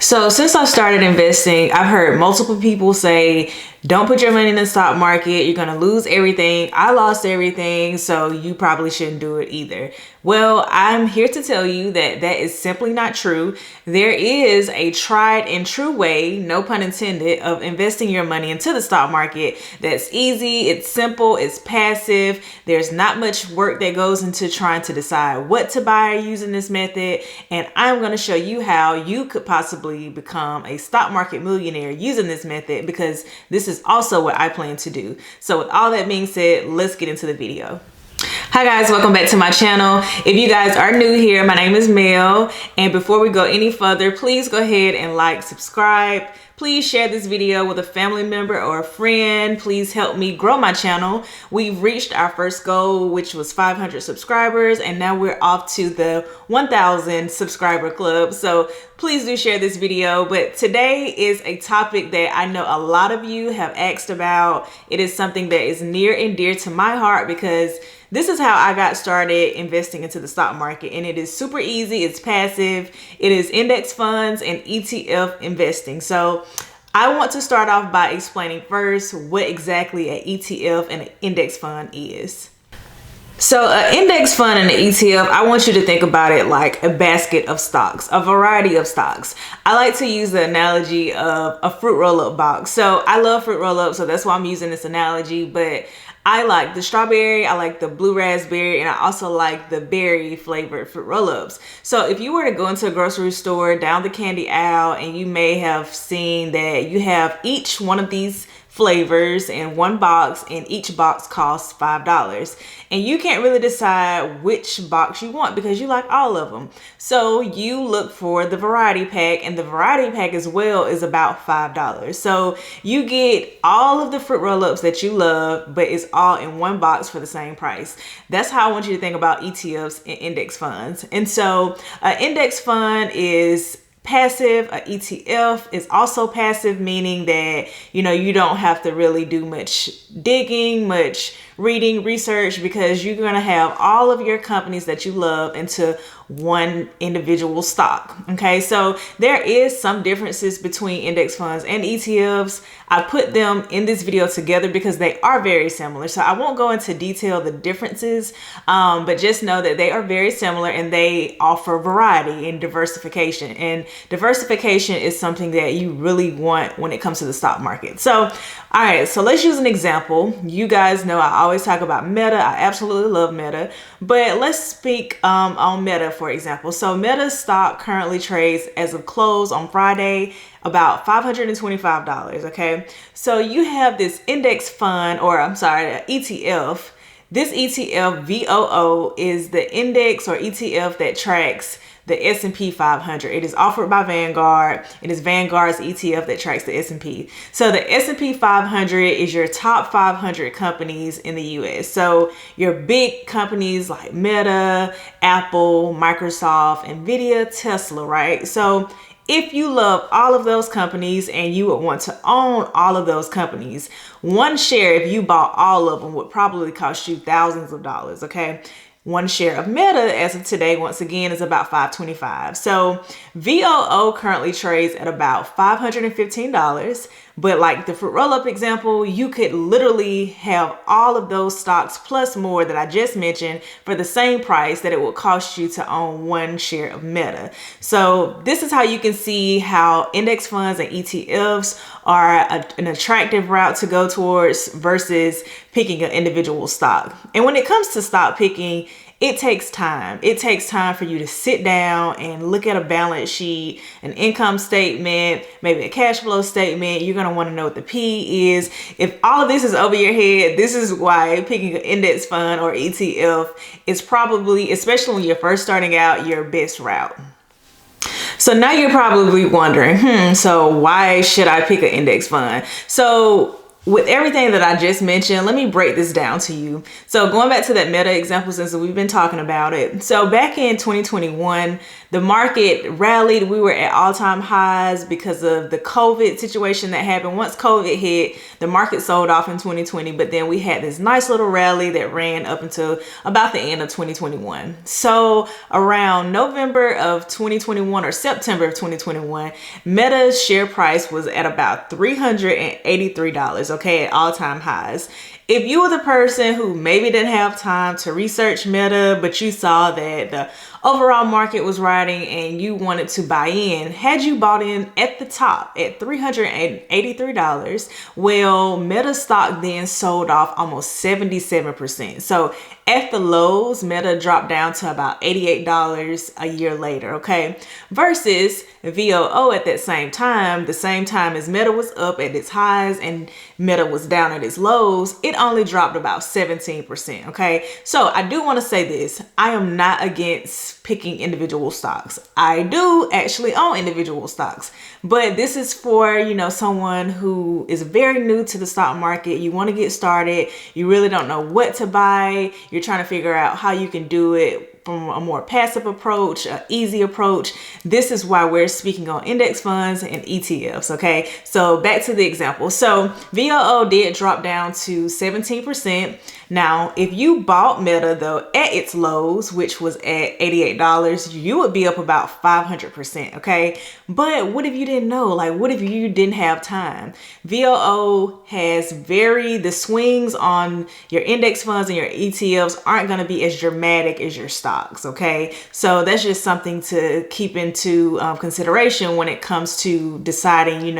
So since I started investing, I've heard multiple people say, don't put your money in the stock market. You're going to lose everything. I lost everything, so you probably shouldn't do it either. Well, I'm here to tell you that that is simply not true. There is a tried and true way, no pun intended, of investing your money into the stock market that's easy, it's simple, it's passive. There's not much work that goes into trying to decide what to buy using this method. And I'm going to show you how you could possibly become a stock market millionaire using this method, because this is also what I plan to do. So with all that being said, let's get into the video. Hi guys, welcome back to my channel. If you guys are new here, my name is Mel, and before we go any further, please go ahead and like, subscribe. Please share this video with a family member or a friend. Please help me grow my channel. We've reached our first goal, which was 500 subscribers, and now we're off to the 1,000 subscriber club. So please do share this video. But today is a topic that I know a lot of you have asked about. It is something that is near and dear to my heart because this is how I got started investing into the stock market, and it is super easy. It's passive. It is index funds and ETF investing. So I want to start off by explaining first what exactly an ETF and an index fund is. So an index fund and an ETF, I want you to think about it like a basket of stocks, a variety of stocks. I like to use the analogy of a fruit roll-up box. So I love fruit roll-up, so that's why I'm using this analogy, but I like the strawberry, I like the blue raspberry, and I also like the berry flavored fruit roll-ups. So if you were to go into a grocery store down the candy aisle, and you may have seen that you have each one of these flavors in one box, and each box costs $5, and you can't really decide which box you want because you like all of them. So you look for the variety pack, and the variety pack as well is about $5. So you get all of the fruit roll-ups that you love, but it's all in one box for the same price. That's how I want you to think about ETFs and index funds. And so an index fund is passive. A ETF is also passive, meaning that, you don't have to really do much digging, much reading, research, because you're going to have all of your companies that you love into one individual stock. Okay, so there is some differences between index funds and ETFs. I put them in this video together because they are very similar. So I won't go into detail the differences, but just know that they are very similar and they offer variety and diversification. And diversification is something that you really want when it comes to the stock market. So, all right, so let's use an example. You guys know I always talk about Meta. I absolutely love Meta, but let's speak on Meta, for example. So Meta's stock currently trades as of close on Friday about $525. Okay, so you have this index fund, or I'm sorry, an ETF. This ETF VOO is the index or ETF that tracks the S&P 500. It is offered by Vanguard. It is Vanguard's ETF that tracks the S&P. So the S&P 500 is your top 500 companies in the US. So your big companies like Meta, Apple, Microsoft, Nvidia, Tesla, right? So if you love all of those companies and you would want to own all of those companies, one share, if you bought all of them, would probably cost you thousands of dollars, okay? One share of Meta as of today, once again, is about $525. So VOO currently trades at about $515. But like the fruit roll-up example, you could literally have all of those stocks plus more that I just mentioned for the same price that it would cost you to own one share of Meta. So this is how you can see how index funds and ETFs are an attractive route to go towards versus picking an individual stock. And when it comes to stock picking, it takes time. It takes time for you to sit down and look at a balance sheet, an income statement, maybe a cash flow statement. You're going to want to know what the P is. If all of this is over your head, this is why picking an index fund or ETF is probably, especially when you're first starting out, your best route. So now you're probably wondering, so why should I pick an index fund? So with everything that I just mentioned, let me break this down to you. So going back to that Meta example, since we've been talking about it. So back in 2021, The market rallied. We were at all-time highs because of the COVID situation that happened. Once COVID hit, the market sold off in 2020, but then we had this nice little rally that ran up until about the end of 2021. So around November of 2021 or September of 2021, Meta's share price was at about $383, okay, at all-time highs. If you were the person who maybe didn't have time to research Meta, but you saw that the overall market was riding and you wanted to buy in, had you bought in at the top at $383, well, Meta stock then sold off almost 77%. So at the lows, Meta dropped down to about $88 a year later, okay? Versus VOO at that same time, the same time as Meta was up at its highs and Meta was down at its lows, it only dropped about 17%, okay? So I do want to say this. I am not against picking individual stocks. I do actually own individual stocks, but this is for, someone who is very new to the stock market. You want to get started. You really don't know what to buy. You're trying to figure out how you can do it from a more passive approach, an easy approach. This is why we're speaking on index funds and ETFs, okay? So back to the example. So VOO did drop down to 17%. Now, if you bought Meta though at its lows, which was at $88, you would be up about 500%, okay? But what if you didn't know? Like, what if you didn't have time? VOO has the swings on your index funds and your ETFs aren't going to be as dramatic as your stocks, okay? So that's just something to keep into consideration when it comes to deciding,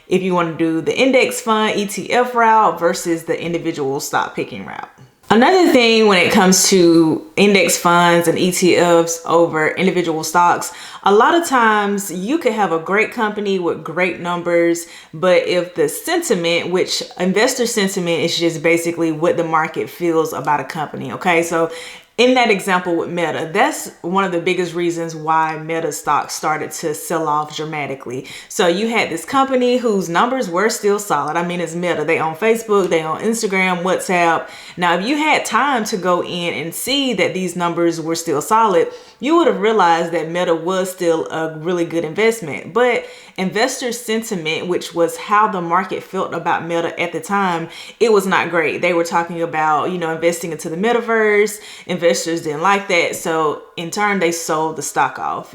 if you want to do the index fund ETF route versus the individual stock picking route. Another thing when it comes to index funds and ETFs over individual stocks, a lot of times you could have a great company with great numbers, but if the sentiment, which investor sentiment is just basically what the market feels about a company, okay? So in that example with Meta, that's one of the biggest reasons why Meta stock started to sell off dramatically. So you had this company whose numbers were still solid. I mean, it's Meta. They own Facebook, they own Instagram, WhatsApp. Now, if you had time to go in and see that these numbers were still solid, you would have realized that Meta was still a really good investment. But investor sentiment, which was how the market felt about Meta at the time, it was not great. They were talking about, investing into the metaverse. Investors didn't like that. So in turn, they sold the stock off,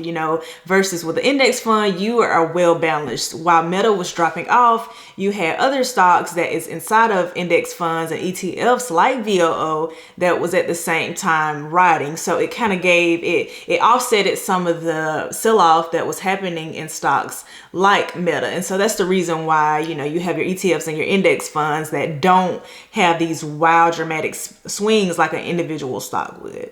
versus with the index fund, you are well balanced. While Meta was dropping off, you had other stocks that is inside of index funds and ETFs like VOO that was at the same time riding. So it kind of it offsetted some of the sell-off that was happening in stocks like Meta. And so that's the reason why, you have your ETFs and your index funds that don't have these wild dramatic swings like an individual stock would.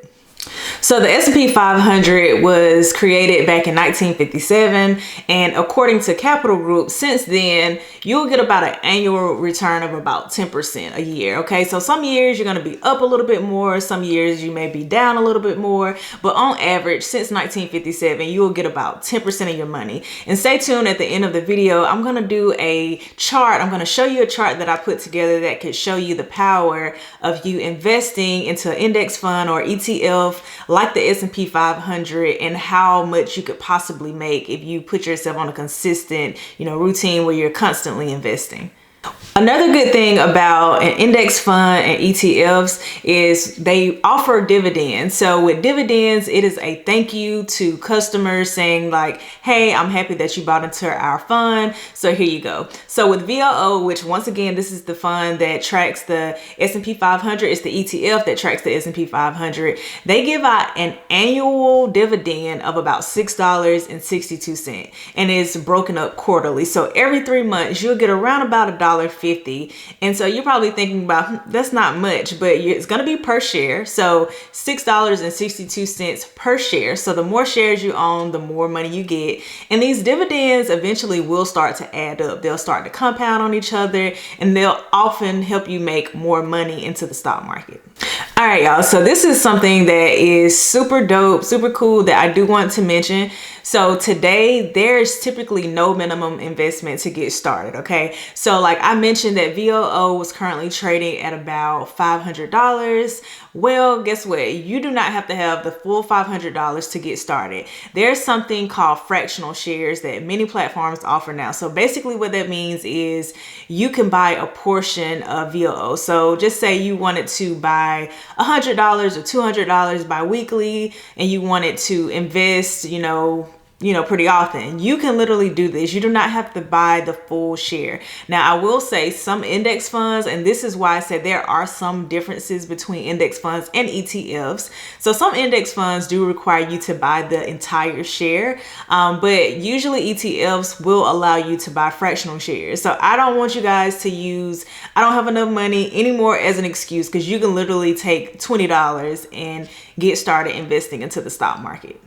So the S&P 500 was created back in 1957, and according to Capital Group, since then, you'll get about an annual return of about 10% a year, okay? So some years you're going to be up a little bit more, some years you may be down a little bit more, but on average, since 1957, you will get about 10% of your money. And stay tuned at the end of the video, I'm going to do a chart. I'm going to show you a chart that I put together that could show you the power of you investing into an index fund or ETF like the S&P 500 and how much you could possibly make if you put yourself on a consistent, routine where you're constantly investing. Another good thing about an index fund and ETFs is they offer dividends. So with dividends, it is a thank you to customers saying like, hey, I'm happy that you bought into our fund. So here you go. So with VOO, which once again, this is the fund that tracks the S&P 500. It's the ETF that tracks the S&P 500. They give out an annual dividend of about $6.62 and it's broken up quarterly. So every 3 months, you'll get around about $1.50. And so you're probably thinking about that's not much, but it's going to be per share. So $6.62 per share. So the more shares you own, the more money you get. And these dividends eventually will start to add up. They'll start to compound on each other and they'll often help you make more money into the stock market. All right, y'all. So this is something that is super dope, super cool that I do want to mention. So today there's typically no minimum investment to get started. Okay. So like I mentioned that VOO was currently trading at about $500. Well, guess what? You do not have to have the full $500 to get started. There's something called fractional shares that many platforms offer now. So basically what that means is you can buy a portion of VOO. So just say you wanted to buy $100 or $200 bi-weekly and you wanted to invest, pretty often. You can literally do this. You do not have to buy the full share. Now, I will say some index funds, and this is why I said there are some differences between index funds and ETFs. So some index funds do require you to buy the entire share, but usually ETFs will allow you to buy fractional shares. So I don't want you guys to use, I don't have enough money anymore as an excuse, because you can literally take $20 and get started investing into the stock market.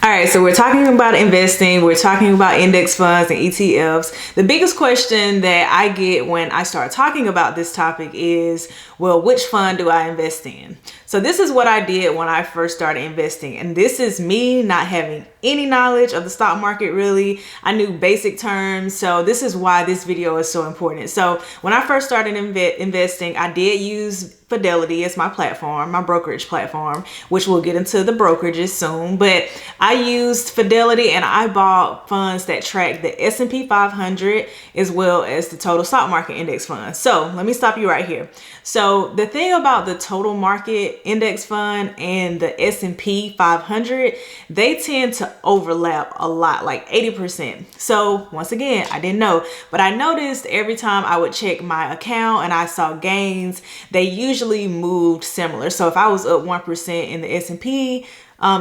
All right, so we're talking about investing, we're talking about index funds and ETFs. The biggest question that I get when I start talking about this topic is, well, which fund do I invest in? So this is what I did when I first started investing. And this is me not having any knowledge of the stock market, really. I knew basic terms. So this is why this video is so important. So when I first started investing, I did use Fidelity as my platform, my brokerage platform, which we'll get into the brokerages soon. But I used Fidelity and I bought funds that track the S&P 500 as well as the total stock market index fund. So let me stop you right here. So the thing about the total market index fund and the S&P 500, they tend to overlap a lot, like 80%. So once again, I didn't know, but I noticed every time I would check my account and I saw gains, they usually moved similar. So if I was up 1% in the S&P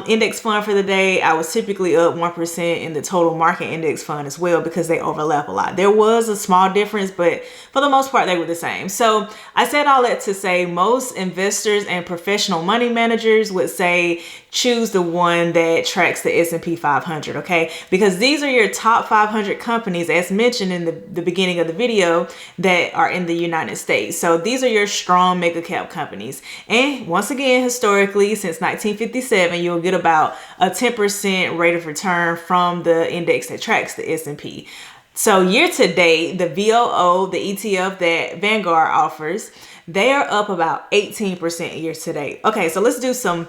index fund for the day, I was typically up 1% in the total market index fund as well, because they overlap a lot. There was a small difference, but for the most part, they were the same. So I said all that to say most investors and professional money managers would say choose the one that tracks the S&P 500, okay? Because these are your top 500 companies, as mentioned in the beginning of the video, that are in the United States. So these are your strong mega cap companies. And once again, historically, since 1957, you'll get about a 10% rate of return from the index that tracks the S&P. So year to date, the VOO, the ETF that Vanguard offers, they are up about 18% year to date. Okay, so let's do some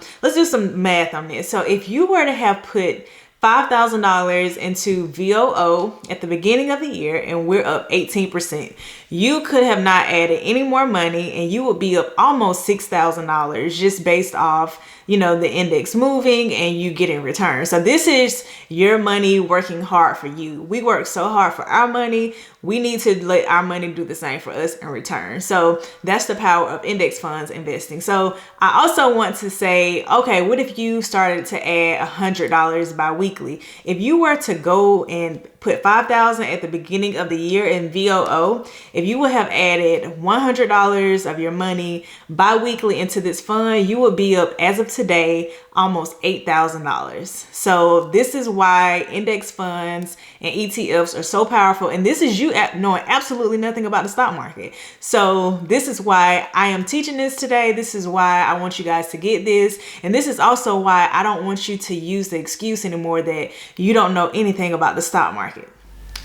math on this. So if you were to have put $5,000 into VOO at the beginning of the year and we're up 18%, you could have not added any more money and you would be up almost $6,000 just based off, the index moving and you getting returns. So this is your money working hard for you. We work so hard for our money. We need to let our money do the same for us in return. So that's the power of index funds investing. So I also want to say, okay, what if you started to add $100 bi-weekly? If you were to go and put $5,000 at the beginning of the year in VOO, if you would have added $100 of your money bi-weekly into this fund, you would be up, as of today, almost $8,000. So this is why index funds and ETFs are so powerful. And this is you knowing absolutely nothing about the stock market. So this is why I am teaching this today. This is why I want you guys to get this. And this is also why I don't want you to use the excuse anymore that you don't know anything about the stock market.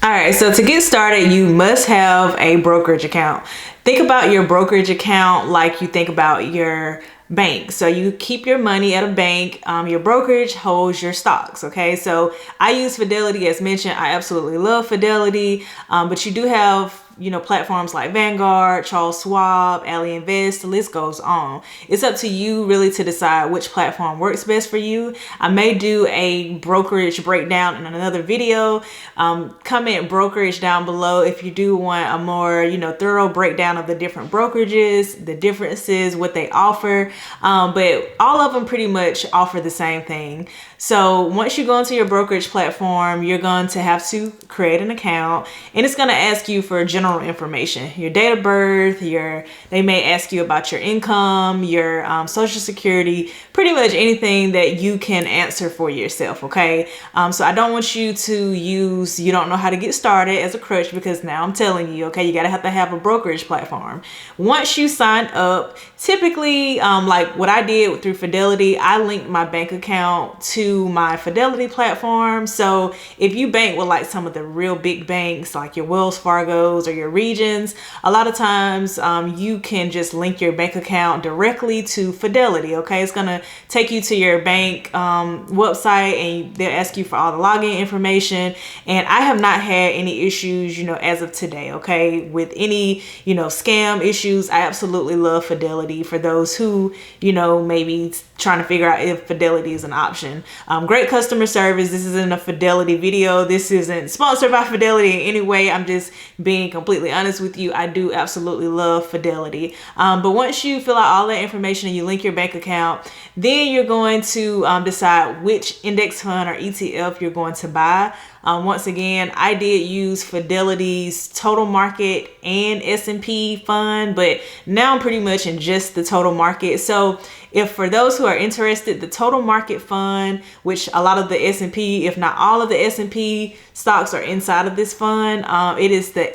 All right, so to get started, you must have a brokerage account. Think about your brokerage account like you think about your bank. So you keep your money at a bank. Your brokerage holds your stocks. Okay, so I use Fidelity, as mentioned. I absolutely love Fidelity, but you do have platforms like Vanguard, Charles Schwab, Ally Invest, the list goes on. It's up to you really to decide which platform works best for you. I may do a brokerage breakdown in another video. Comment brokerage down below if you do want a more, thorough breakdown of the different brokerages, the differences, what they offer. But all of them pretty much offer the same thing. So once you go into your brokerage platform, you're going to have to create an account, and it's going to ask you for general information, your date of birth, they may ask you about your income, your social security, pretty much anything that you can answer for yourself. Okay. So I don't want you to use, you don't know how to get started as a crutch, because now I'm telling you, okay, you gotta have to have a brokerage platform. Once you sign up, typically, like what I did through Fidelity, I linked my bank account to to my Fidelity platform. So if you bank with like some of the real big banks, like your Wells Fargo's or your Regions, a lot of times you can just link your bank account directly to Fidelity. Okay, it's gonna take you to your bank website, and they'll ask you for all the login information. And I have not had any issues, as of today. Okay, with any scam issues. I absolutely love Fidelity. For those who maybe trying to figure out if Fidelity is an option. Great customer service. This isn't a Fidelity video. This isn't sponsored by Fidelity in any way. I'm just being completely honest with you. I do absolutely love Fidelity. But once you fill out all that information and you link your bank account, then you're going to decide which index fund or ETF you're going to buy. Once again, I did use Fidelity's total market and S&P fund, but now I'm pretty much in just the total market. So if for those who are interested, the total market fund, which a lot of the S&P, if not all of the S&P stocks are inside of this fund, it is the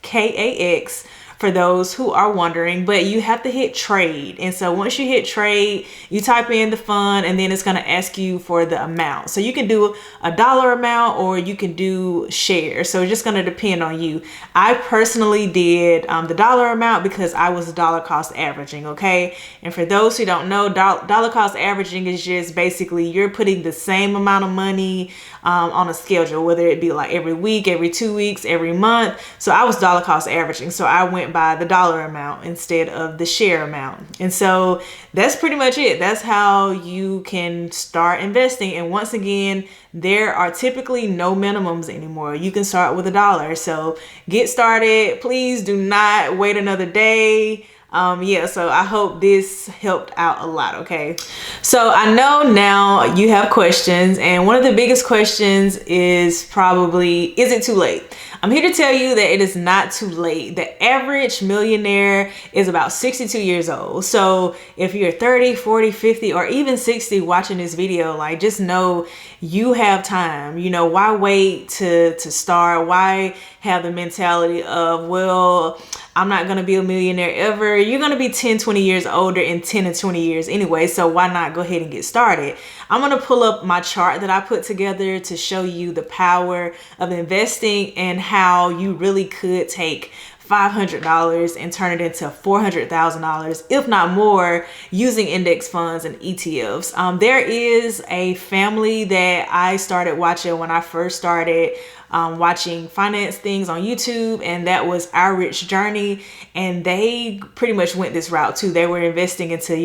FSKAX. For those who are wondering, but you have to hit trade. And so once you hit trade, you type in the fund, and then it's going to ask you for the amount. So you can do a dollar amount, or you can do shares. So it's just going to depend on you. I personally did the dollar amount because I was dollar cost averaging. Okay. And for those who don't know, dollar cost averaging is just basically you're putting the same amount of money on a schedule, whether it be like every week, every 2 weeks, every month. So I was dollar cost averaging. So I went by the dollar amount instead of the share amount. And so that's pretty much it. That's how you can start investing. And once again, there are typically no minimums anymore. You can start with $1. So get started. Please do not wait another day. So I hope this helped out a lot. Okay. So I know now you have questions, and one of the biggest questions is probably, is it too late? I'm here to tell you that it is not too late. The average millionaire is about 62 years old. So if you're 30, 40, 50, or even 60 watching this video, like just know you have time. Why wait to start? Why have the mentality of, well, I'm not going to be a millionaire ever. You're going to be 10, 20 years older in 10 and 20 years anyway. So why not go ahead and get started? I'm going to pull up my chart that I put together to show you the power of investing and how you really could take $500 and turn it into $400,000, if not more, using index funds and ETFs. There is a family that I started watching when I first started watching finance things on YouTube, and that was Our Rich Journey. And they pretty much went this route too. They were investing into,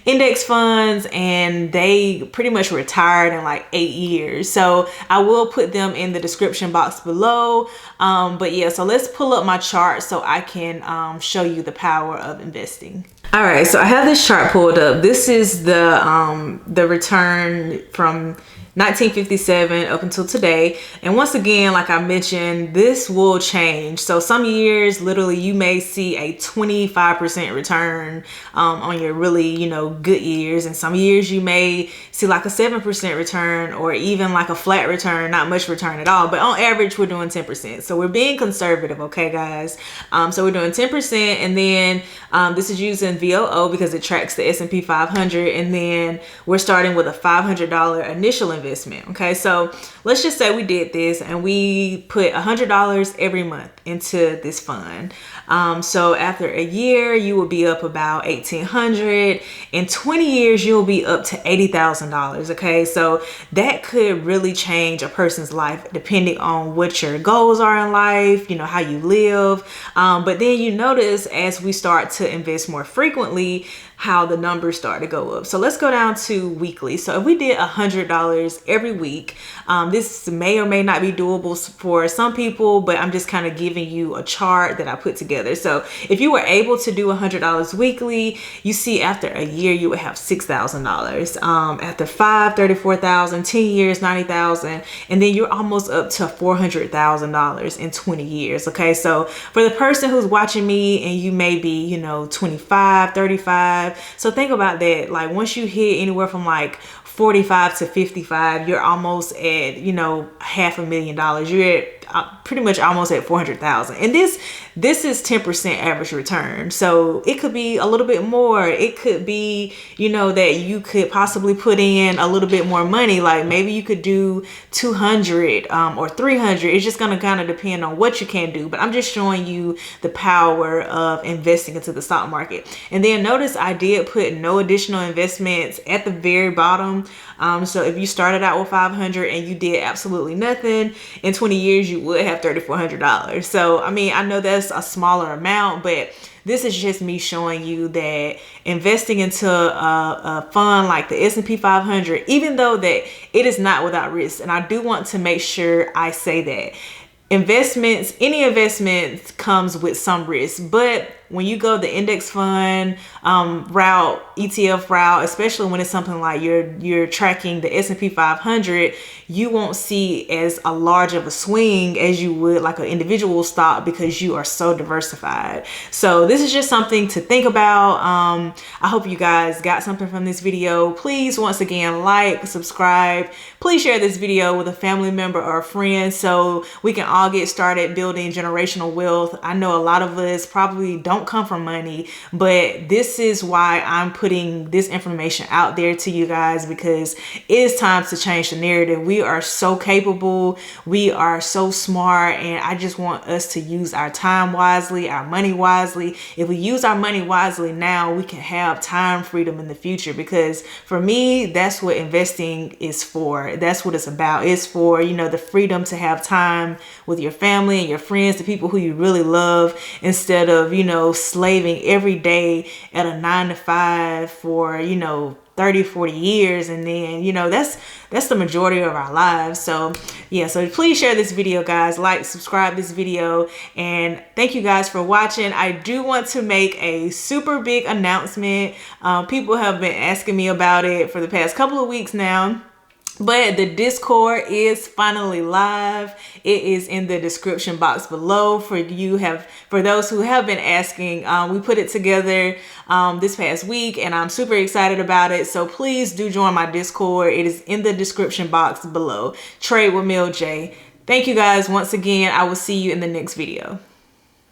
index funds, and they pretty much retired in like 8 years. So I will put them in the description box below. But yeah, so let's pull up my chart so I can show you the power of investing. All right, so I have this chart pulled up. This is the return from 1957 up until today. And once again, like I mentioned, this will change. So some years, literally, you may see a 25% return on your really, good years. And some years you may see like a 7% return, or even like a flat return, not much return at all. But on average, we're doing 10%. So we're being conservative, okay, guys? So we're doing 10%, and then this is using VOO because it tracks the S&P 500. And then we're starting with a $500 initial investment. Okay, so let's just say we did this and we put $100 every month into this fund. So after a year, you will be up about $1,800. In 20 years, you'll be up to $80,000. Okay, so that could really change a person's life depending on what your goals are in life, how you live. But then you notice as we start to invest more frequently, how the numbers start to go up. So let's go down to weekly. So if we did $100 every week, this may or may not be doable for some people, but I'm just kind of giving you a chart that I put together. So if you were able to do $100 weekly, you see after a year, you would have $6,000. After 5, 34,000, 10 years, 90,000. And then you're almost up to $400,000 in 20 years. Okay. So for the person who's watching me and you may be, 25, 35, so think about that. Like once you hit anywhere from like 45 to 55, you're almost at, $500,000. You're at pretty much almost at 400,000. And this is 10% average return. So it could be a little bit more. It could be, you know, that you could possibly put in a little bit more money. Like maybe you could do 200 or 300. It's just going to kind of depend on what you can do. But I'm just showing you the power of investing into the stock market. And then notice I did put no additional investments at the very bottom. So if you started out with 500 and you did absolutely nothing, in 20 years you would have $3,400. So I mean, I know that's a smaller amount, but this is just me showing you that investing into a fund like the S&P 500, even though that it is not without risk, and I do want to make sure I say that any investments comes with some risk, but when you go the index fund route, ETF route, especially when it's something like you're tracking the S&P 500, you won't see as a large of a swing as you would like an individual stock because you are so diversified. So this is just something to think about. I hope you guys got something from this video. Please, once again, like, subscribe. Please share this video with a family member or a friend so we can all get started building generational wealth. I know a lot of us probably don't come from money, but this is why I'm putting this information out there to you guys, because it is time to change the narrative. We are so capable, we are so smart, and I just want us to use our time wisely, our money wisely. If we use our money wisely now, we can have time freedom in the future, because for me, that's what investing is for. That's what it's about. It's for, you know, the freedom to have time with your family and your friends, the people who you really love, instead of, you know, slaving every day at a 9-to-5 for, you know, 30-40 years, and then, you know, that's the majority of our lives. So yeah, so please share this video, guys, like, subscribe this video, and thank you guys for watching. I do want to make a super big announcement. People have been asking me about it for the past couple of weeks now. But the Discord is finally live. It is in the description box below for those who have been asking. We put it together this past week, and I'm super excited about it. So please do join my Discord. It is in the description box below. Trade with Mel J. Thank you guys once again. I will see you in the next video.